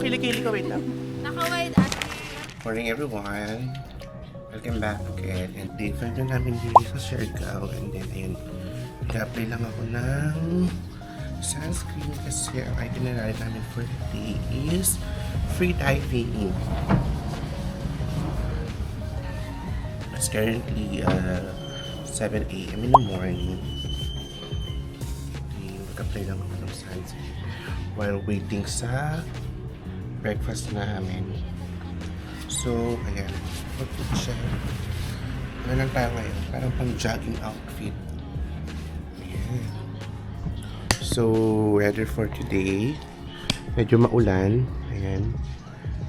Nakakili-kili ka, wait lang. Naka-wide at Morning everyone. Welcome back again. And day 5 na namin dito sa Siargao. And then ayun, nag-apply lang ako ng sunscreen kasi ang itinerary namin for the day is free diving. It's currently 7 a.m. in the morning. Nag-apply lang ako ng sunscreen while waiting sa breakfast namin. So, ayan. Mag-put siya. Ano lang tayo ngayon? Parang pang-jogging outfit. Ayan. So, weather for today. Medyo maulan. Ayan.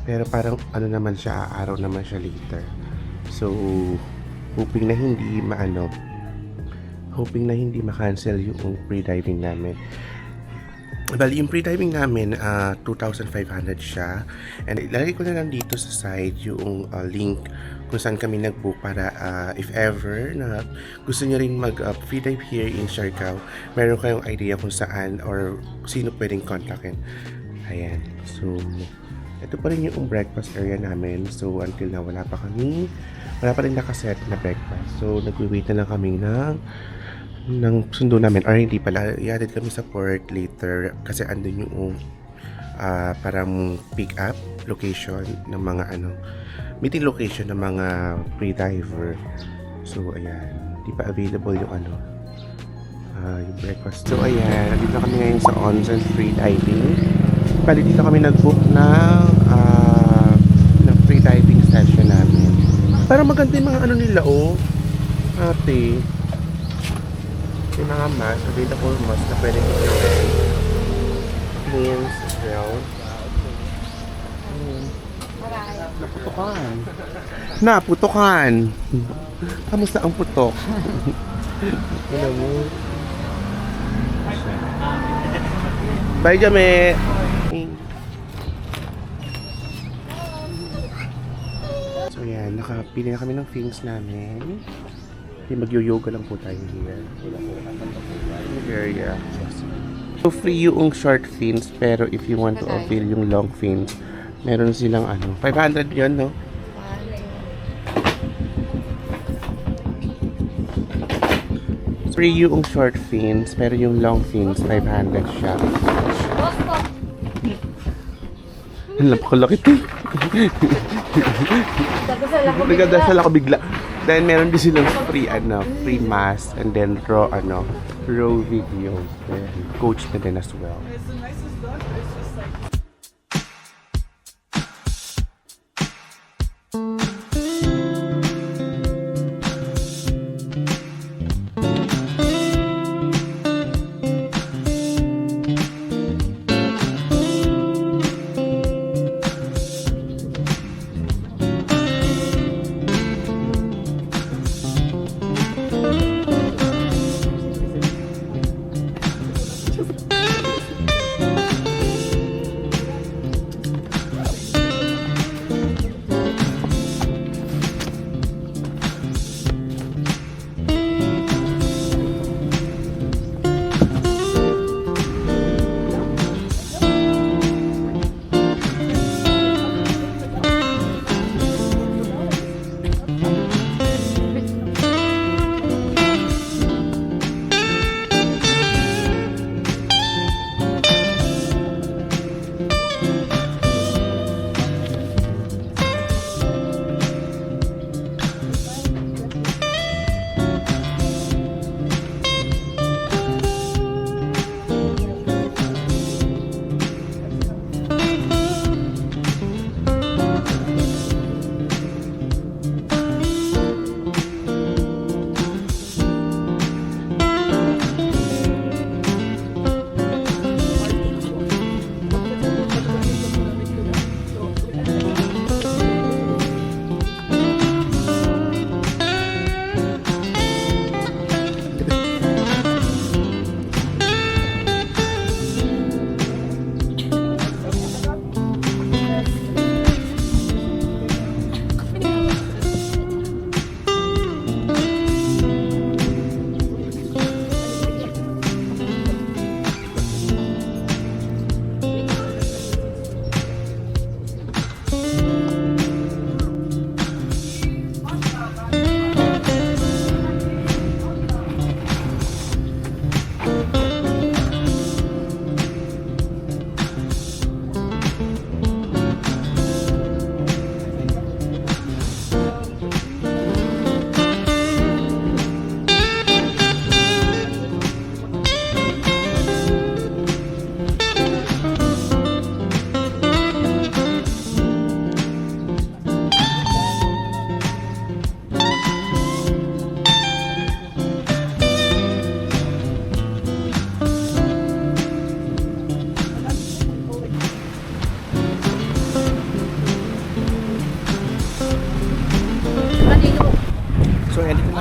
Pero parang ano naman siya, araw naman siya later. So, hoping na hindi ma-cancel yung pre-diving namin. Bali, yung pre-diving namin, 2,500 siya. And ilalagay ko na lang dito sa site yung link kung saan kami nag-book para if ever na gusto nyo rin mag-free dive here in Siargao, meron kayong idea kung saan or sino pwedeng kontakin. Ayan. So, ito pa rin yung breakfast area namin. So, until na wala pa rin nakaset na breakfast. So, nag-wait na lang kami ng sundo namin, or hindi pala, i-added kami sa port later kasi andun yung parang pick up location ng mga meeting location ng mga pre-diver. So ayan, hindi pa available yung yung breakfast. So ayan, dito kami ngayon sa Onsen free diving. Bali dito kami nag-book ng free diving session namin. Parang maganda yung mga nila ate. Yung mga mask, available mask na pwede i-wear. Cleans as well. Naputokan! Kamusta ang putok? Ano mo? Bye, Jame! So yan, nakapili na kami ng things namin. Mag-yoga lang po tayo here. Area. So free yung short fins, pero if you want to avail yung long fins, meron silang 500 yun, no? Free yung short fins, pero yung long fins, 500 siya. Ang lapakalaki ito. Nagdadasal ako bigla. Then meron din silang free mask and then raw videos. Then coach na din as well.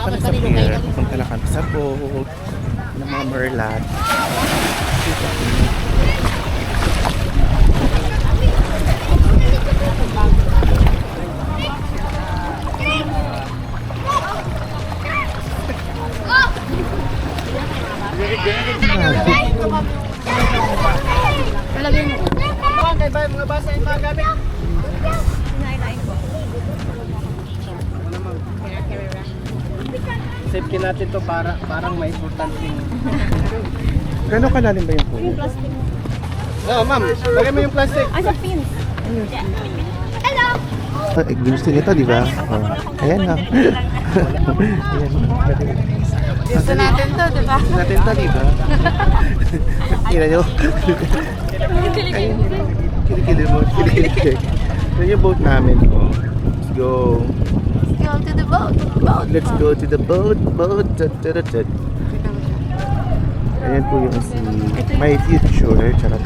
kami sa pier. Pupunta na kami sa boat ng mga merlat. Palagay mo. Kay ba mga basa yung mga gamit? Hinain ko. Safety natin to parang may importante. Gano'ng kalalim ba yung pool? Plastic. No, ma'am. Lagay mo yung plastic. Ay, sa pins. Hello! Gusto nito, di ba? Oh. Ayan na. Ayan. Gusto natin to, di ba? Gusto natin to, di ba? Tingnan nyo. Kilikili mo. Kilikili. Ito yung boat namin. Oh. Let's go. Go to the boat. Boat. Let's go to the boat. Boat. Tut. Ayan po yung si My Future. Charot.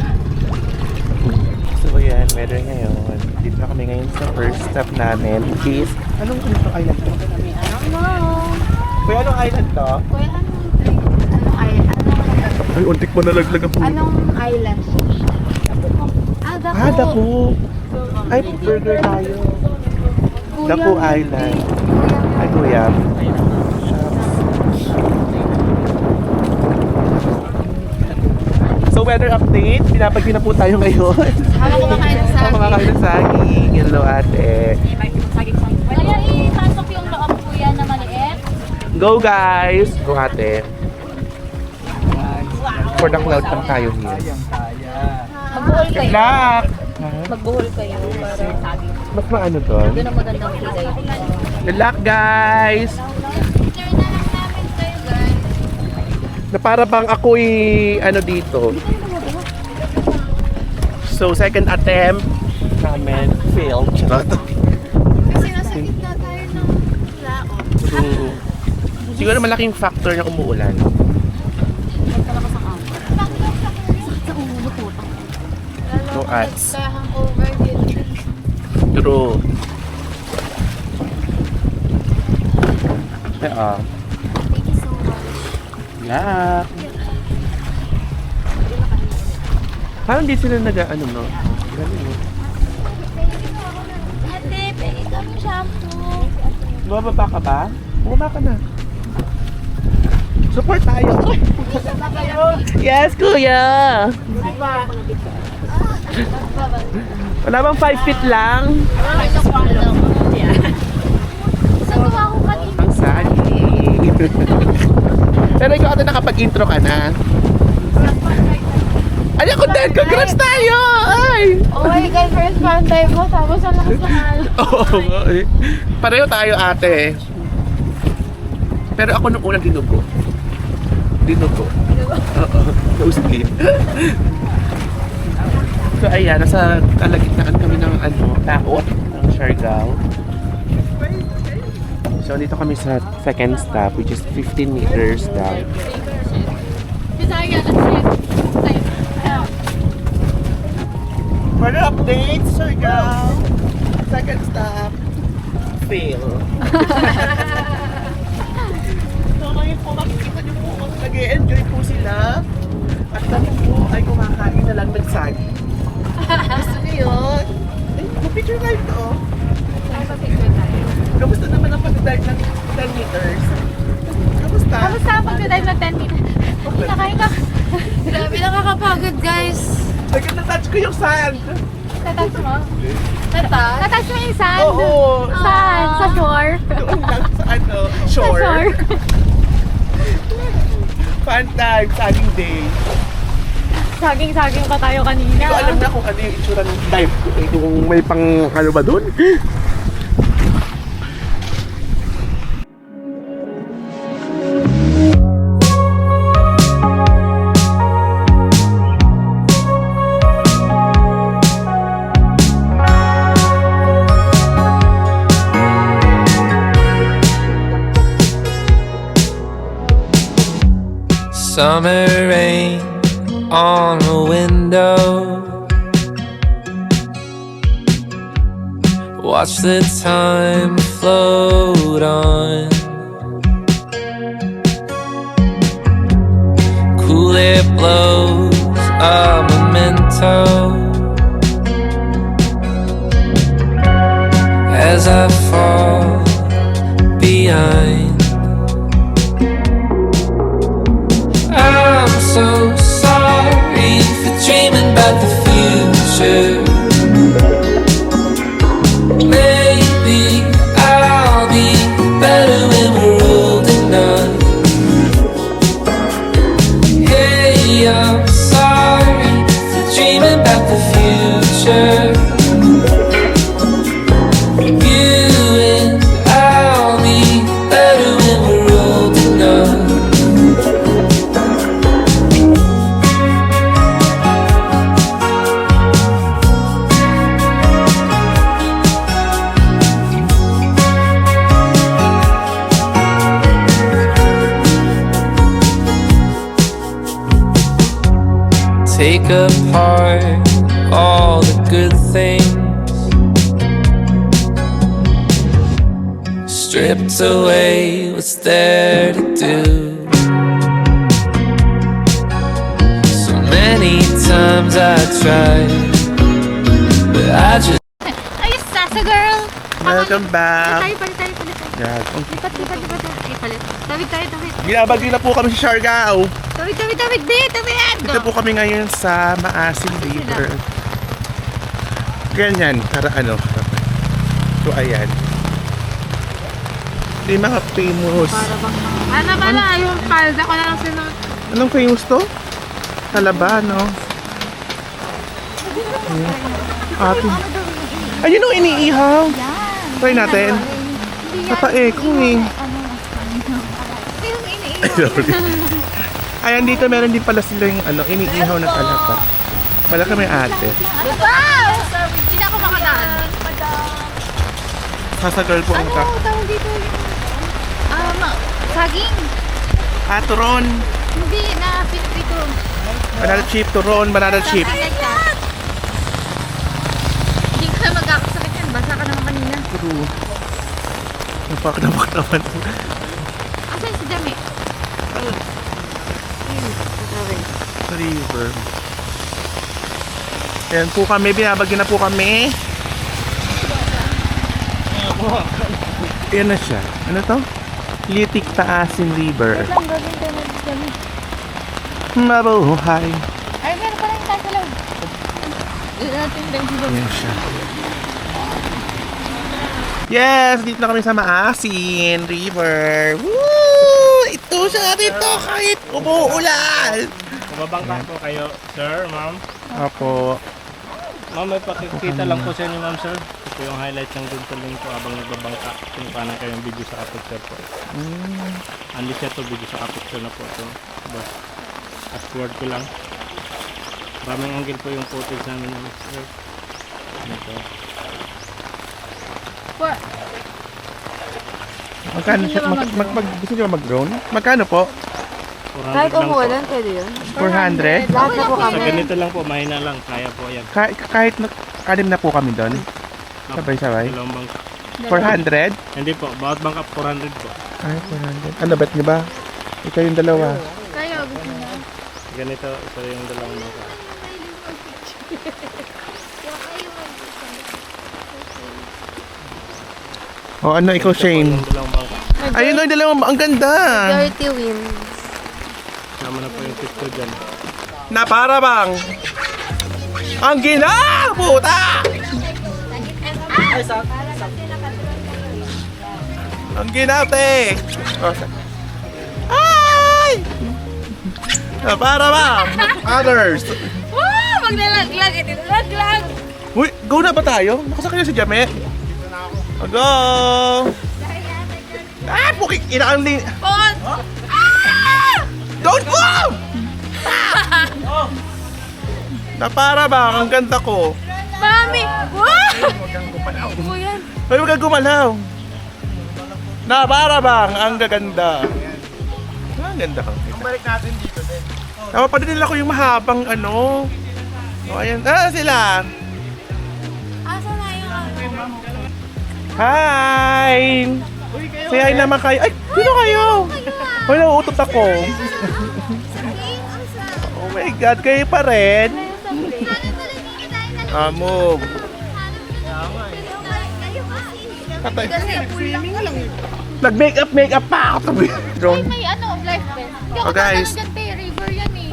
So ayan, meron ngayon. Dito na kami ngayon sa first stop namin. Which is, anong island to? Ano? Kuya, anong island to? Kuya, anong Ay, untik mo nalaglag ang Anong island? Dako. Dako. Ay, burger tayo. Dako Island. Ay, kuya. So, weather update. Pinapagin na po tayo ngayon. Ako kumakain ng saging. Mga kain ng saging. Hello, ate. Kaya ipasok yung loob kuya na maliit. Go, guys! Go, ate. For the cloud lang tayo here. Magbuhol Good kayo. luck! Magbuhol kayo para saging. Mas maano doon? Doon ang magandang kulay. Good luck, guys! Picture na lang namin kayo guys. Na para bang ako'y ano dito. So, second attempt namin failed. Charot. Kasi nasa gitna tayo ng laot. So, siguro malaking factor na umuulan. Magkalakas ang ako. Sakit sa ulo ko. No ads. Nagdahang over dito. True. Kaya, Thank you so much. yeah. Parang di sila ano, no? Galing, no? Ate, pwede kami shampoo. Bumababa ka ba? Bumaba ka na. Support tayo. Yes, kuya! Wala bang 5 feet lang? Saan gawa ko kanina? Ang sagi. Pero ikaw ate nakapag-intro ka na. Ay, ako din! Congrats tayo! Ay! Oh my God, first fan time mo. Tapos ang lakas ng alon. Oo. Pareho tayo ate. Pero ako nung unang dinugo. Dinugo. Oo. Nauslip. So ayan, nasa kalagitnaan kami ng taot ng Siargao. So dito kami sa second stop which is 15 meters down. Further updates, Siargao. Second stop. Fail. So ngayon po makikita niyo po kung nag-e-enjoy po sila. At kami po ay kumakain na lang ng saging. Gusto niyo yun? Eh, mag-picture tayo to. Kamusta naman ang pag-dive ng 10 meters? Kamusta? Kamusta ang pag-dive ng 10 meters? Nakain ka. Grabe, nakakapagod guys. Nag-touch ko yung sand. Natouch mo? Natouch mo yung sand? Oo. Saan? Sa shore? Doon lang sa Sa shore. shore. Fun time, saging day. Saging-saging pa tayo kanina. Hindi ko alam na kung ano yung itsura ng dive ko. Eh, kung may pang ano ba doon? Summer rain on the window. Watch the time float on. it blows a memento as I fall behind. I'm so sorry for dreaming about the future. Maybe I'll be better when we're old enough. Hey, I'm sorry for dreaming about the future. You and I'll be better when we're old enough. Take apart all the good things, stripped away what's there to do. So many times I tried, but I just Ay, Sasa girl! Welcome back. Palit. Yan. Lipat. Ay, palit. Tawid. Ginabagi na po kami sa Siargao. Tawid. Dito po kami ngayon sa Maasin River. Ganyan, para ano. So, ayan. Ito yung mga famous. Para bang ano pala, yung palda ko na lang sinuot. Anong famous to? Talaba, no? Atin. Ayun o, iniihaw. Try natin. Papaekong eh. Yung iniiwan. Ayan, dito meron din pala sila yung ano, iniihaw na talaba. Wala kami ate. Wow! Hindi ako makadaan. Sasa girl po ang ka. Tawag dito yung... saging. Turon. Hindi, na-fit dito. Banana chip, turon, banana chip. Hindi ka magkakasakit yan. Basa ka naman kanina. True. Napak naman. Asan si Dami? Sa river. Ayan po kami, binabagyo na po kami. Ayan na siya. Ano to? Litik Taasin River. Mabuhay. Ay, meron pa lang tayo sa loob. Ayan siya. Yes! Dito na kami sa Maasin River. Woo! Ito siya dito kahit umuulan. Mababangka po kayo, sir, ma'am. Apo. Ma'am, may pakikita lang po sa inyo, ma'am, sir. Ito yung highlight ng Dunton Lane po habang nagbabangka. Kung paano kayong video sa aperture po. Unli siya to video sa aperture na po ito. Bas, fast forward ko lang. Maraming angle po yung footage namin, sir. Ito. Magkano siya? Gusto niyo mag-drone? Magkano po? 400 Kahit lang po. umuulan, pwede yun. 400? Lahat na po Sa kami. ganito lang po, mahina lang. Kaya po yan. Kahit kalim na po kami doon. Sabay-sabay. Dalawang bangka. 400? Hindi po, bawat bangka 400 po. Ay, 400. Ano, bet niyo ba? Ito yung dalawa. Kaya, gusto niya. Ganito, ito yung dalawang bangka. O ano, ikaw Shane? Yung dalawang bangka. Ayun o, yung dalawang, ang ganda! Dirty wind. Sama na po yung picture dyan. Na para bang ang puta! Ang ginate! Ay! Na para bang others! Wow! Maglalaglag! Ito laglag! Uy, go na ba tayo? Nakasakay na si Jame? Go! Ah, pukik! Inaang din! On! Don't go! Na para bang ang ganda ko? Mami! Wow! Ano yan? Ay, huwag kang gumalaw. Na para bang ang gaganda. Ang ganda ka. Balik natin dito din. Napapadalila ko yung mahabang ano. O, ayan. Sila. Asa na yung Hi! Say hi naman kayo. Ay, sino kayo? Hoy, nauutot ako. my God, kayo pa rin? Move. Patay. Nag-makeup pa ako. Drone. May ano, life vest. Hindi ako Oh, guys. dyan, river yan eh.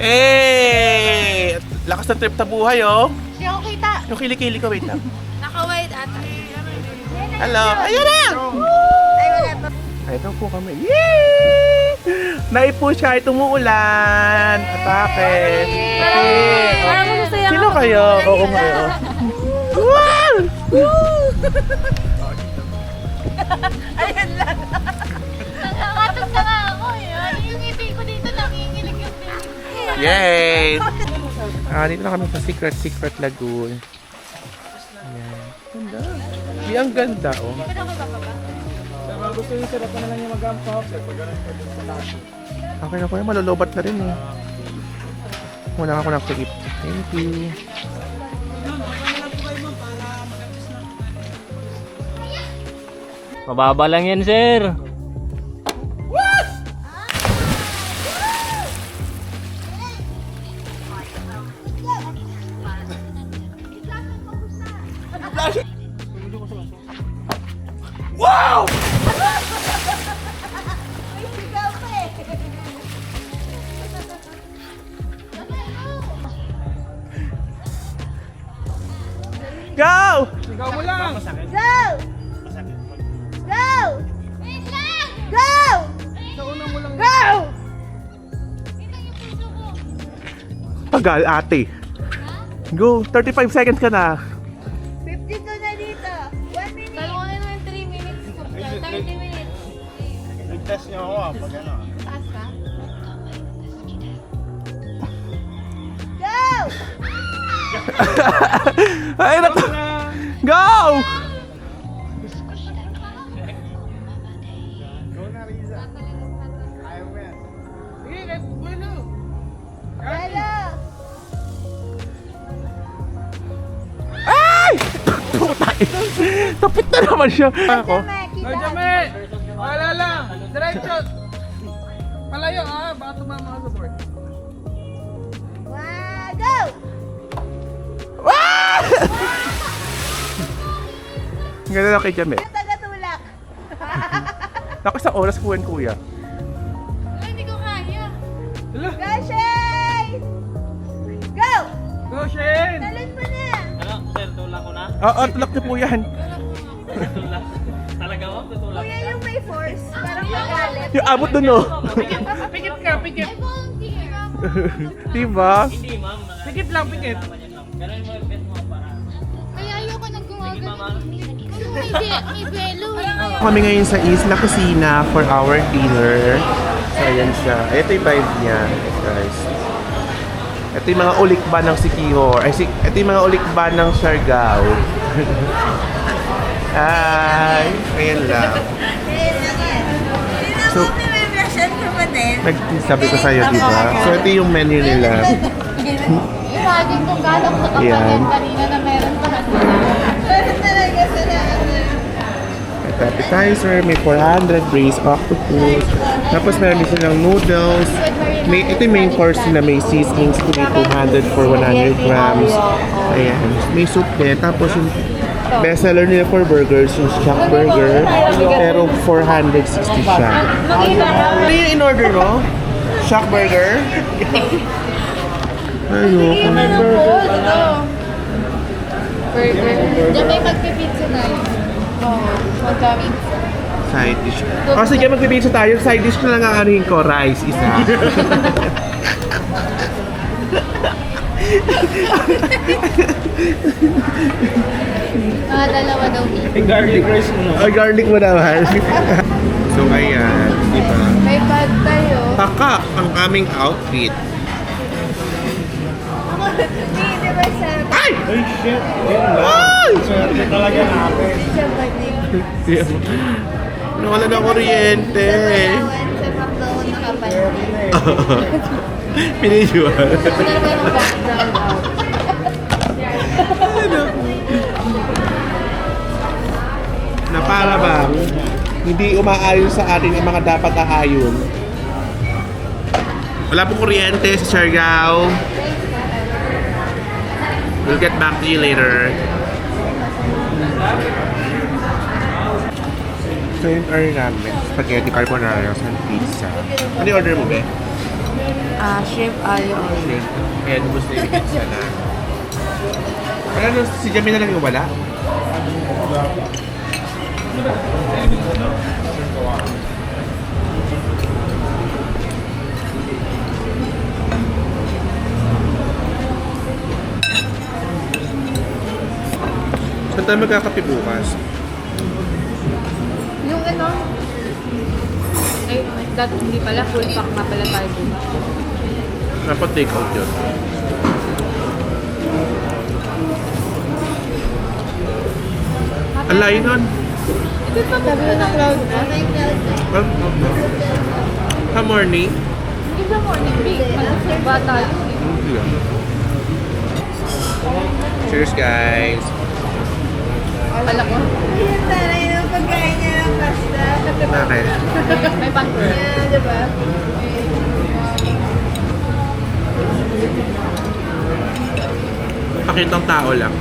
Eh! Lakas ng trip na buhay, oh. Hindi ako kita. Yung kilikili ko, wait lang. Naka-white ata. Hello. Ayan na! Ay, wala pa. Ito po kami. Yay! Naipo siya, umuulan. Atake. Parang masasaya Sino kayo? Oo kayo. Wow! Ayan lang. Nakakatok na nga ako eh. Yung ngiti ko dito, nangingilig yung bibig. Yay! Dito na kami sa Secret Lagoon. Ayan. Ganda. Di ang ganda, oh. Gusto nyo sila pa na lang yung mag-ampaw. Okay na ko yan, malulubat na rin eh. Wala ako ng trip. Thank you. Mababa lang yan, sir. Wow! Go! Ikaw mo lang. Go! Go! Wait lang! Go! Nauna mo lang. Go! Tagal, ate. Go, 35 seconds ka na. 52 na dito. 1 minute. Talo na naman 3 minutes. 30 minutes. Nag-test niyo ako pag ano. Taas ka? Go! Ay, naku. Go! Hello! Ay! Tapit na naman siya. Ako. Jame! Wala lang. Diretso. Palayo baka tumama ka sa board. Wow! Go! Ah! Ganun lang kay Jame. Tagatulak. Ako sa oras po yan, kuya. Ay, hindi ko kaya. Hala. Go, Shay! Go! Go, Shane! Talon mo na! Ano, sir, tulak ko na? Oo, tulak niyo po yan. Tulak. Talaga mo, tutulak. Kuya yung may force. Parang magalit. Yung abot dun, no? Pikit ka, pikit. Ay, volunteer. Diba? Hindi, ma'am. Pikit lang, pikit. Ganun mo yung bet mo para. Kaya ayoko nang gumagano. May belo eh. Kami ngayon sa Isla Kusina for our dinner. So, ayan siya. Ito yung vibe niya, guys. Ito yung mga ulikban ng Siquijor. Ito yung mga ulikban ng Siargao. Ay, ayan lang. So, sabi ko sa'yo, diba? So, ito yung menu nila. Imagine kung gano'ng Ayan. nakapagyan kanina na meron pa na. Meron talaga sila. May appetizer, may 400 braised octopus. Tapos meron din silang noodles. Ito yung main course na may seasonings to be 200 for 100 grams. Ayan. May soup din. Tapos yung bestseller nila for burgers, yung Shack Burger. Pero 460 siya. Ano yung in-order mo? Shack Burger? Ayoko. Burger. Diyan may magpipizza tayo. Oo. Magkami. Side dish. O sige, magbibigay tayo. Side dish na lang ang anuhin ko. Rice, isa. Mga dalawa daw dito. May garlic rice mo. Ay, garlic mo naman. So, ayan. Diba? May pad tayo. Taka ang aming outfit. Hindi ba sa Ay! Ay, shit. Yan lang. Ay! Swerte talaga natin. siya birthday? Nawala na kuryente. Sa McDonald's nakapansin. Pinidyoan. Ano ba yung background out? Na para bang hindi umaayon sa atin ang mga dapat aayon. Wala pong kuryente sa Siargao. We'll get back to you later. So yung order namin, spaghetti carbonara and pizza. Ano yung order mo, be? Shrimp aglio olio. Shrimp. Ayan, gusto yung pizza na. Ano, si Jamie na lang yung wala? Saan tayo magkakape bukas? Yung ano? Ay, dati hindi pala. Full pack na pala tayo. Dapat take out yun. Ang layo nun. Ito pa sabi na ng cloud. Ha, morning? Hindi ba morning big? Mag-food ba tayo? Cheers, guys! Pala ko. Sanay ng pagkain niya ng pasta. Bakit? May pancake. Yeah, diba? Pakitang tao lang.